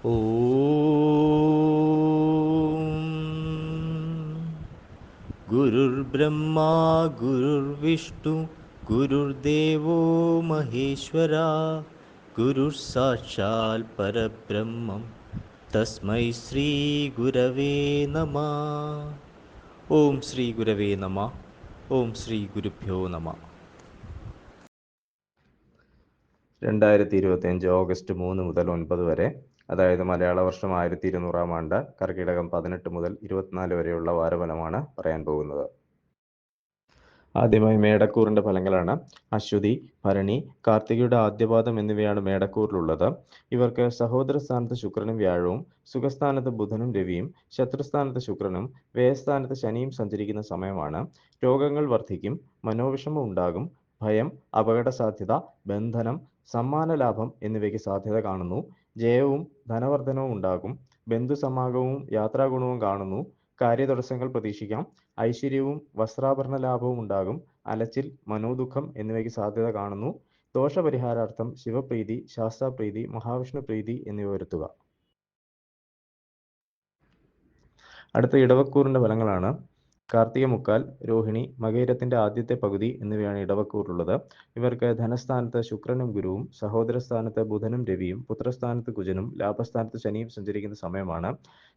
ഓം ഗുരുർബ്രഹ്മാ ഗുരുർവിഷ്ണു ഗുരുർദേവോ മഹേശ്വര ഗുരുർ സാക്ഷാൽ പരബ്രഹ്മം തസ്മൈ ശ്രീ ഗുരവേ നമഃ. ഓം ശ്രീ ഗുരവേ നമഃ. ഓം ശ്രീ ഗുരുഭ്യോ നമഃ. 2025 ഓഗസ്റ്റ് 3 മുതൽ 9 വരെ, അതായത് മലയാള വർഷം 1200 ആണ്ട്, കർക്കിടകം 18 മുതൽ 24 വരെയുള്ള വാരഫലമാണ് പറയാൻ പോകുന്നത്. ആദ്യമായി മേടക്കൂറിന്റെ ഫലങ്ങളാണ്. അശ്വതി, ഭരണി, കാർത്തികയുടെ ആദ്യപാദം എന്നിവയാണ് മേടക്കൂറിലുള്ളത്. ഇവർക്ക് സഹോദര സ്ഥാനത്ത് ശുക്രനും വ്യാഴവും, സുഖസ്ഥാനത്ത് ബുധനും രവിയും, ശത്രുസ്ഥാനത്ത് ശുക്രനും വ്യയസ്ഥാനത്ത് ശനിയും സഞ്ചരിക്കുന്ന സമയമാണ്. രോഗങ്ങൾ വർദ്ധിക്കും, മനോവിഷമം ഉണ്ടാകും, ഭയം, അപകട സാധ്യത, ബന്ധനം, സമ്മാന ലാഭം എന്നിവയ്ക്ക് സാധ്യത കാണുന്നു. ജയവും ധനവർദ്ധനവും ഉണ്ടാകും. ബന്ധുസമാഗമവും യാത്രാഗുണവും കാണുന്നു. കാര്യതടസ്സങ്ങൾ പ്രതീക്ഷിക്കാം. ഐശ്വര്യവും വസ്ത്രാഭരണ ലാഭവും ഉണ്ടാകും. അലച്ചിൽ, മനോദുഃഖം എന്നിവയ്ക്ക് സാധ്യത കാണുന്നു. ദോഷപരിഹാരാർത്ഥം ശിവപ്രീതി, ശാസ്താപ്രീതി, മഹാവിഷ്ണു പ്രീതി എന്നിവ വരുത്തുക. അടുത്ത ഇടവക്കൂറിന്റെ ഫലങ്ങളാണ്. കാർത്തിക മുക്കാൽ, രോഹിണി, മകയിരത്തിന്റെ ആദ്യത്തെ പകുതി എന്നിവയാണ് ഇടവക്കൂറിലുള്ളത്. ഇവർക്ക് ധനസ്ഥാനത്ത് ശുക്രനും ഗുരുവും, സഹോദരസ്ഥാനത്ത് ബുധനും രവിയും, പുത്രസ്ഥാനത്ത് കുജനും, ലാഭസ്ഥാനത്ത് ശനിയും സഞ്ചരിക്കുന്ന സമയമാണ്.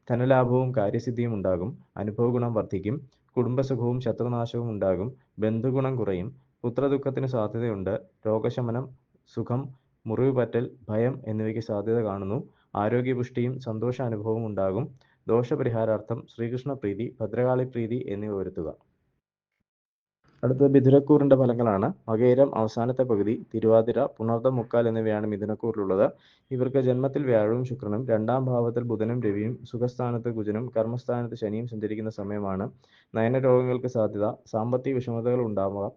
ധനലാഭവും കാര്യസിദ്ധിയും ഉണ്ടാകും. അനുഭവഗുണം വർദ്ധിക്കും. കുടുംബസുഖവും ശത്രുനാശവും ഉണ്ടാകും. ബന്ധുഗുണം കുറയും. പുത്രദുഃഖത്തിന് സാധ്യതയുണ്ട്. രോഗശമനം, സുഖം, മുറിവ് പറ്റൽ, ഭയം എന്നിവയ്ക്ക് സാധ്യത കാണുന്നു. ആരോഗ്യപുഷ്ടിയും സന്തോഷാനുഭവവും ഉണ്ടാകും. ദോഷപരിഹാരാർത്ഥം ശ്രീകൃഷ്ണ പ്രീതി, ഭദ്രകാളി പ്രീതി എന്നിവ വരുത്തുക. അടുത്തത് മിഥുനക്കൂറിന്റെ ഫലങ്ങളാണ്. മകയിരം അവസാനത്തെ പകുതി, തിരുവാതിര, പുണർദം മുക്കാൽ എന്നിവയാണ് മിഥുനക്കൂറിലുള്ളത്. ഇവർക്ക് ജന്മത്തിൽ വ്യാഴവും ശുക്രനും, രണ്ടാം ഭാവത്തിൽ ബുധനും രവിയും, സുഖസ്ഥാനത്ത് കുജനും, കർമ്മസ്ഥാനത്ത് ശനിയും സഞ്ചരിക്കുന്ന സമയമാണ്. നയനരോഗങ്ങൾക്ക് സാധ്യത, സാമ്പത്തിക വിഷമതകൾ ഉണ്ടാവുക,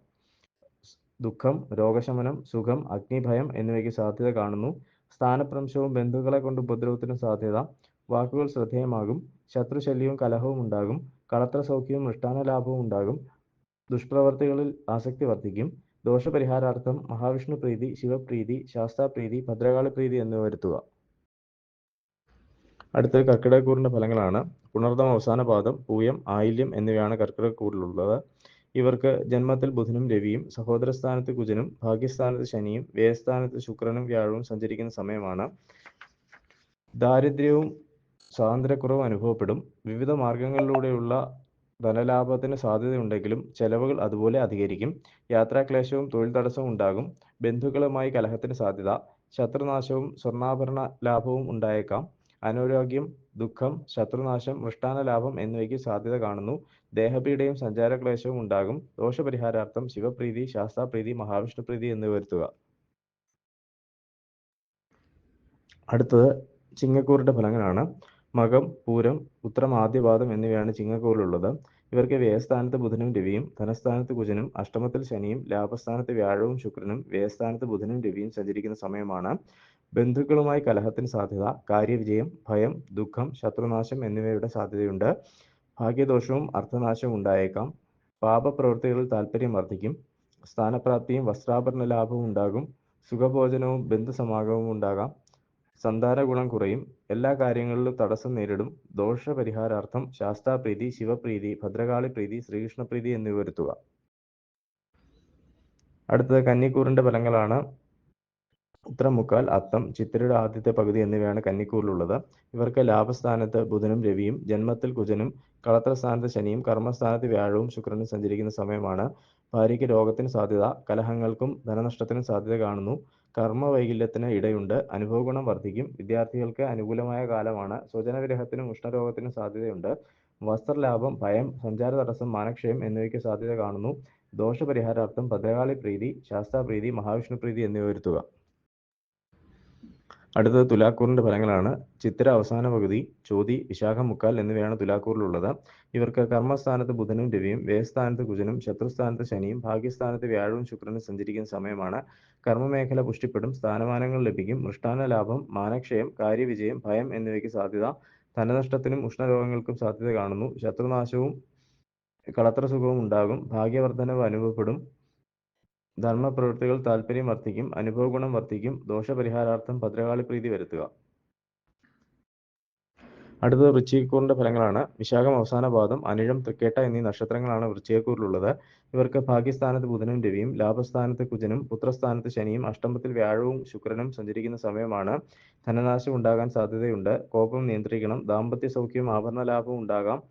ദുഃഖം, രോഗശമനം, സുഖം, അഗ്നിഭയം എന്നിവയ്ക്ക് സാധ്യത കാണുന്നു. സ്ഥാനഭ്രംശവും ബന്ധുക്കളെ കൊണ്ട് ഉപദ്രവത്തിനും സാധ്യത. വാക്കുകൾ ശ്രദ്ധേയമാകും. ശത്രുശല്യവും കലഹവും ഉണ്ടാകും. കളത്ര സൗഖ്യവും മൃഷ്ടാന്ന ലാഭവും ഉണ്ടാകും. ദുഷ്പ്രവർത്തികളിൽ ആസക്തി വർദ്ധിക്കും. ദോഷപരിഹാരാർത്ഥം മഹാവിഷ്ണു പ്രീതി, ശിവപ്രീതി, ശാസ്താപ്രീതി, ഭദ്രകാളി പ്രീതി എന്നിവ വരുത്തുക. അടുത്തത് കർക്കിടകക്കൂറിന്റെ ഫലങ്ങളാണ്. പുണർദം അവസാന പാദം, പൂയം, ആയില്യം എന്നിവയാണ് കർക്കിടകക്കൂറിലുള്ളത്. ഇവർക്ക് ജന്മത്തിൽ ബുധനും രവിയും, സഹോദരസ്ഥാനത്ത് കുജനും, ഭാഗ്യസ്ഥാനത്ത് ശനിയും, വ്യയസ്ഥാനത്ത് ശുക്രനും വ്യാഴവും സഞ്ചരിക്കുന്ന സമയമാണ്. ദാരിദ്ര്യവും സ്വാതന്ത്ര്യക്കുറവും അനുഭവപ്പെടും. വിവിധ മാർഗങ്ങളിലൂടെയുള്ള ധനലാഭത്തിന് സാധ്യതയുണ്ടെങ്കിലും ചെലവുകൾ അതുപോലെ അധികരിക്കും. യാത്രാക്ലേശവും തൊഴിൽ തടസ്സവും ഉണ്ടാകും. ബന്ധുക്കളുമായി കലഹത്തിന് സാധ്യത. ശത്രുനാശവും സ്വർണ്ണാഭരണ ലാഭവും ഉണ്ടായേക്കാം. അനാരോഗ്യം, ദുഃഖം, ശത്രുനാശം, മൃഷ്ടാന്ന ലാഭം എന്നിവയ്ക്ക് സാധ്യത കാണുന്നു. ദേഹപീഡയും സഞ്ചാരക്ലേശവും ഉണ്ടാകും. ദോഷപരിഹാരാർത്ഥം ശിവപ്രീതി, ശാസ്താപ്രീതി, മഹാവിഷ്ണു പ്രീതി എന്നിവ വരുത്തുക. അടുത്തത് ചിങ്ങക്കൂറിന്റെ ഫലങ്ങളാണ്. മകം, പൂരം, ഉത്രം ആദ്യപാദം എന്നിവയാണ് ചിങ്ങക്കൂറിലുള്ളത്. ഇവർക്ക് വ്യയസ്ഥാനത്ത് ബുധനും രവിയും, ധനസ്ഥാനത്ത് കുജനും, അഷ്ടമത്തിൽ ശനിയും, ലാഭസ്ഥാനത്ത് വ്യാഴവും ശുക്രനും, വ്യയസ്ഥാനത്ത് ബുധനും രവിയും സഞ്ചരിക്കുന്ന സമയമാണ്. ബന്ധുക്കളുമായി കലഹത്തിന് സാധ്യത. കാര്യവിജയം, ഭയം, ദുഃഖം, ശത്രുനാശം എന്നിവയുടെ സാധ്യതയുണ്ട്. ഭാഗ്യദോഷവും അർത്ഥനാശവും ഉണ്ടായേക്കാം. പാപപ്രവൃത്തികളിൽ താൽപര്യം വർദ്ധിക്കും. സ്ഥാനപ്രാപ്തിയും വസ്ത്രാഭരണ ലാഭവും ഉണ്ടാകും. സുഖഭോജനവും ബന്ധുസമാഗമവും ഉണ്ടാകാം. സന്താന ഗുണം കുറയും. എല്ലാ കാര്യങ്ങളിലും തടസ്സം നേരിടും. ദോഷപരിഹാരാർത്ഥം ശാസ്താപ്രീതി, ശിവപ്രീതി, ഭദ്രകാളി പ്രീതി, ശ്രീകൃഷ്ണപ്രീതി എന്നിവ വരുത്തുക. അടുത്തത് കന്നിക്കൂറിന്റെ ഫലങ്ങളാണ്. ഉത്രം മുക്കാൽ, അത്തം, ചിത്തിരയുടെ ആദ്യത്തെ പകുതി എന്നിവയാണ് കന്നിക്കൂറിലുള്ളത്. ഇവർക്ക് ലാഭസ്ഥാനത്ത് ബുധനും രവിയും, ജന്മത്തിൽ കുജനും, കളത്രസ്ഥാനത്ത് ശനിയും, കർമ്മസ്ഥാനത്ത് വ്യാഴവും ശുക്രനും സഞ്ചരിക്കുന്ന സമയമാണ്. ഭാര്യയ്ക്ക് രോഗത്തിന് സാധ്യത. കലഹങ്ങൾക്കും ധനനഷ്ടത്തിനും സാധ്യത കാണുന്നു. കർമ്മവൈകല്യത്തിന് ഇടയുണ്ട്. അനുഭവഗുണം വർദ്ധിക്കും. വിദ്യാർത്ഥികൾക്ക് അനുകൂലമായ കാലമാണ്. സ്വജനവിരഹത്തിനും ഉഷ്ണരോഗത്തിനും സാധ്യതയുണ്ട്. വസ്ത്രലാഭം, ഭയം, സഞ്ചാര തടസ്സം, മാനക്ഷയം എന്നിവയ്ക്ക് സാധ്യത കാണുന്നു. ദോഷപരിഹാരാർത്ഥം ഭദ്രകാളി പ്രീതി, ശാസ്താപ്രീതി, മഹാവിഷ്ണു പ്രീതി എന്നിവ വരുത്തുക. അടുത്തത് തുലാക്കൂറിന്റെ ഫലങ്ങളാണ്. ചിത്തിര അവസാന പകുതി, ചോതി, വിശാഖം മുക്കാൽ എന്നിവയാണ് തുലാക്കൂറിലുള്ളത്. ഇവർക്ക് കർമ്മസ്ഥാനത്ത് ബുധനും രവിയും, വ്യയസ്ഥാനത്ത് കുജനും, ശത്രുസ്ഥാനത്ത് ശനിയും, ഭാഗ്യസ്ഥാനത്ത് വ്യാഴവും ശുക്രനും സഞ്ചരിക്കുന്ന സമയമാണ്. കർമ്മമേഖല പുഷ്ടിപ്പെടും. സ്ഥാനമാനങ്ങൾ ലഭിക്കും. മൃഷ്ടാന്ന ലാഭം, മാനക്ഷയം, കാര്യവിജയം, ഭയം എന്നിവയ്ക്ക് സാധ്യത. ധനനഷ്ടത്തിനും ഉഷ്ണരോഗങ്ങൾക്കും സാധ്യത കാണുന്നു. ശത്രുനാശവും കളത്രസുഖവും ഉണ്ടാകും. ഭാഗ്യവർദ്ധനവ് അനുഭവപ്പെടും. ധർമ്മപ്രവൃത്തികൾ താൽപര്യം വർദ്ധിക്കും. അനുഭവഗുണം വർദ്ധിക്കും. ദോഷപരിഹാരാർത്ഥം ഭദ്രകാളി പ്രീതി വരുത്തുക. അടുത്തത് വൃശ്ചികക്കൂറിന്റെ ഫലങ്ങളാണ്. വിശാഖം അവസാന പാദം, അനിഴം, തൃക്കേട്ട എന്നീ നക്ഷത്രങ്ങളാണ് വൃശ്ചികക്കൂറിലുള്ളത്. ഇവർക്ക് ഭാഗ്യസ്ഥാനത്ത് ബുധനും രവിയും, ലാഭസ്ഥാനത്ത് കുജനും, പുത്രസ്ഥാനത്ത് ശനിയും, അഷ്ടമത്തിൽ വ്യാഴവും ശുക്രനും സഞ്ചരിക്കുന്ന സമയമാണ്. ധനനാശം ഉണ്ടാകാൻ സാധ്യതയുണ്ട്. കോപം നിയന്ത്രിക്കണം. ദാമ്പത്യ സൗഖ്യവും ആഭരണ ലാഭവും ഉണ്ടാകാം.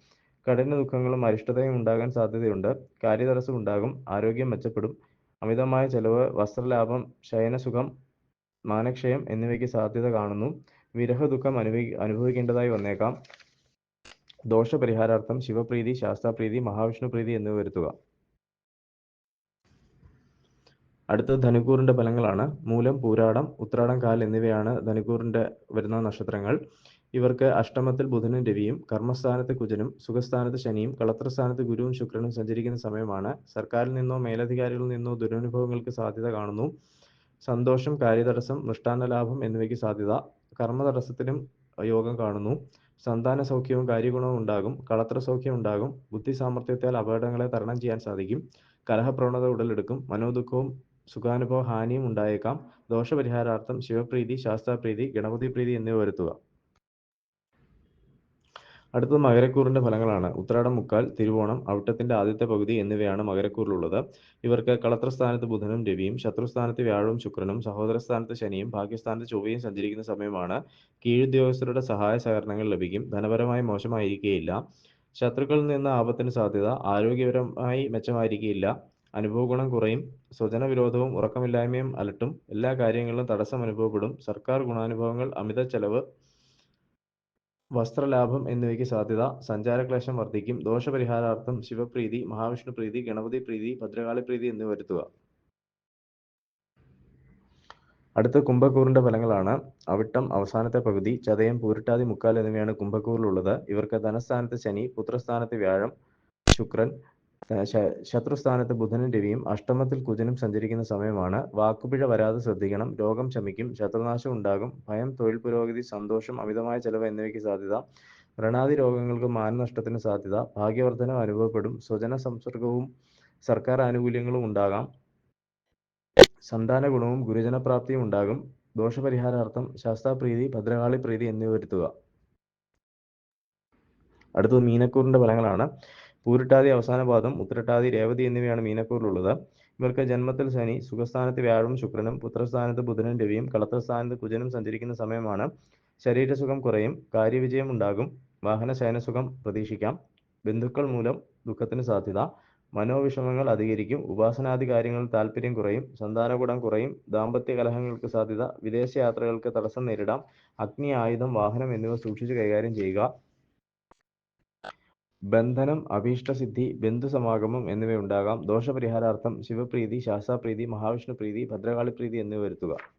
കഠിന ദുഃഖങ്ങളും അരിഷ്ടതയും ഉണ്ടാകാൻ സാധ്യതയുണ്ട്. കാര്യതടസ്സം ഉണ്ടാകും. ആരോഗ്യം മെച്ചപ്പെടും. അമിതമായ ചെലവ്, വസ്ത്രലാഭം, ശയനസുഖം, മാനക്ഷയം എന്നിവയ്ക്ക് സാധ്യത കാണുന്നു. വിരഹദുഃഖം അനുഭവിക്കേണ്ടതായി വന്നേക്കാം. ദോഷപരിഹാരാർത്ഥം ശിവപ്രീതി, ശാസ്താപ്രീതി, മഹാവിഷ്ണു പ്രീതി എന്നിവ വരുത്തുക. അടുത്തത് ധനുക്കൂറിന്റെ ഫലങ്ങളാണ്. മൂലം, പൂരാടം, ഉത്രാടം, കാൽ എന്നിവയാണ് ധനുക്കൂറിന്റെ വരുന്ന നക്ഷത്രങ്ങൾ. ഇവർക്ക് അഷ്ടമത്തിൽ ബുധനും രവിയും, കർമ്മസ്ഥാനത്ത് കുജനും, സുഖസ്ഥാനത്ത് ശനിയും, കളത്രസ്ഥാനത്ത് ഗുരുവും ശുക്രനും സഞ്ചരിക്കുന്ന സമയമാണ്. സർക്കാരിൽ നിന്നോ മേലധികാരികളിൽ നിന്നോ ദുരനുഭവങ്ങൾക്ക് സാധ്യത കാണുന്നു. സന്തോഷം, കാര്യതടസ്സം, മൃഷ്ടാന്ന ലാഭം എന്നിവയ്ക്ക് സാധ്യത. കർമ്മതടസ്സത്തിനും യോഗം കാണുന്നു. സന്താന സൗഖ്യവും കാര്യഗുണവും ഉണ്ടാകും. കളത്ര സൗഖ്യം ഉണ്ടാകും. ബുദ്ധി സാമർഥ്യത്താൽ അപകടങ്ങളെ തരണം ചെയ്യാൻ സാധിക്കും. കലഹപ്രവണത ഉടലെടുക്കും. മനോദുഃഖവും സുഖാനുഭവ ഹാനിയും ഉണ്ടായേക്കാം. ദോഷപരിഹാരാർത്ഥം ശിവപ്രീതി, ശാസ്താപ്രീതി, ഗണപതി പ്രീതി എന്നിവ വരുത്തുക. അടുത്തത് മകരക്കൂറിന്റെ ഫലങ്ങളാണ്. ഉത്രാടം, മുക്കാൽ, തിരുവോണം, അവിട്ടത്തിന്റെ ആദ്യത്തെ പകുതി എന്നിവയാണ് മകരക്കൂറിലുള്ളത്. ഇവർക്ക് കളത്രസ്ഥാനത്ത് ബുധനും രവിയും, ശത്രുസ്ഥാനത്ത് വ്യാഴവും ശുക്രനും, സഹോദരസ്ഥാനത്ത് ശനിയും, ഭാഗ്യസ്ഥാനത്ത് ചൊവ്വയും സഞ്ചരിക്കുന്ന സമയമാണ്. കീഴുദ്യോഗസ്ഥരുടെ സഹായ സഹകരണങ്ങൾ ലഭിക്കും. ധനപരമായി മോശമായിരിക്കുകയില്ല. ശത്രുക്കളിൽ നിന്ന് ആപത്തിന് സാധ്യത. ആരോഗ്യപരമായി മെച്ചമായിരിക്കില്ല. അനുഭവഗുണം കുറയും. സ്വജനവിരോധവും ഉറക്കമില്ലായ്മയും അലട്ടും. എല്ലാ കാര്യങ്ങളിലും തടസ്സം അനുഭവപ്പെടും. സർക്കാർ ഗുണാനുഭവങ്ങൾ, അമിത ചെലവ്, വസ്ത്രലാഭം എന്നിവയ്ക്ക് സാധ്യത. സഞ്ചാരക്ലേശം വർദ്ധിക്കും. ദോഷപരിഹാരാർത്ഥം ശിവപ്രീതി, മഹാവിഷ്ണു പ്രീതി, ഗണപതി പ്രീതി, ഭദ്രകാളി പ്രീതി എന്നിവ വരുത്തുക. അടുത്ത കുംഭക്കൂറിന്റെ ഫലങ്ങളാണ്. അവിട്ടം അവസാനത്തെ പകുതി, ചതയം, പൂരിട്ടാതി, മുക്കാൽ എന്നിവയാണ് കുംഭക്കൂറിലുള്ളത്. ഇവർക്ക് ധനസ്ഥാനത്ത് ശനി, പുത്രസ്ഥാനത്ത് വ്യാഴം, ശുക്രൻ, ശത്രുസ്ഥാനത്ത് ബുധനും രവിയും, അഷ്ടമത്തിൽ കുജനും സഞ്ചരിക്കുന്ന സമയമാണ്. വാക്കുപിഴ വരാതെ ശ്രദ്ധിക്കണം. രോഗം ശമിക്കും. ശത്രുനാശം ഉണ്ടാകും. ഭയം, തൊഴിൽ പുരോഗതി, സന്തോഷം, അമിതമായ ചെലവ് എന്നിവയ്ക്ക് സാധ്യത. വ്രണാദി രോഗങ്ങൾക്ക് മാനനഷ്ടത്തിന് സാധ്യത. ഭാഗ്യവർദ്ധനം അനുഭവപ്പെടും. സ്വജന സംസർഗവും സർക്കാർ ആനുകൂല്യങ്ങളും ഉണ്ടാകാം. സന്താന ഗുണവും ഗുരുജനപ്രാപ്തിയും ഉണ്ടാകും. ദോഷപരിഹാരാർത്ഥം ശാസ്താപ്രീതി, ഭദ്രകാളി പ്രീതി എന്നിവ വരുത്തുക. അടുത്തത് മീനക്കൂറിന്റെ ഫലങ്ങളാണ്. പൂരിട്ടാതി അവസാന പാദം, ഉത്രട്ടാതി, രേവതി എന്നിവയാണ് മീനക്കൂറിലുള്ളത്. ഇവർക്ക് ജന്മത്തിൽ ശനി, സുഖസ്ഥാനത്ത് വ്യാഴവും ശുക്രനും, പുത്രസ്ഥാനത്ത് ബുധനും രവിയും, കളത്രസ്ഥാനത്ത് കുജനും സഞ്ചരിക്കുന്ന സമയമാണ്. ശരീരസുഖം കുറയും. കാര്യവിജയം ഉണ്ടാകും. വാഹന ശയനസുഖം പ്രതീക്ഷിക്കാം. ബന്ധുക്കൾ മൂലം ദുഃഖത്തിന് സാധ്യത. മനോവിഷമങ്ങൾ അധികരിക്കും. ഉപാസനാദി കാര്യങ്ങളിൽ താല്പര്യം കുറയും. സന്താനഗുണം കുറയും. ദാമ്പത്യ കലഹങ്ങൾക്ക് സാധ്യത. വിദേശയാത്രകൾക്ക് തടസ്സം നേരിടാം. അഗ്നി, ആയുധം, വാഹനം എന്നിവ സൂക്ഷിച്ച് കൈകാര്യം ചെയ്യുക. ബന്ധനം, അഭീഷ്ടസിദ്ധി, ബന്ധുസമാഗമം എന്നിവയുണ്ടാകാം. ദോഷപരിഹാരാർത്ഥം ശിവപ്രീതി, ശാസ്താപ്രീതി, മഹാവിഷ്ണു പ്രീതി, ഭദ്രകാളി പ്രീതി എന്നിവ വരുത്തുക.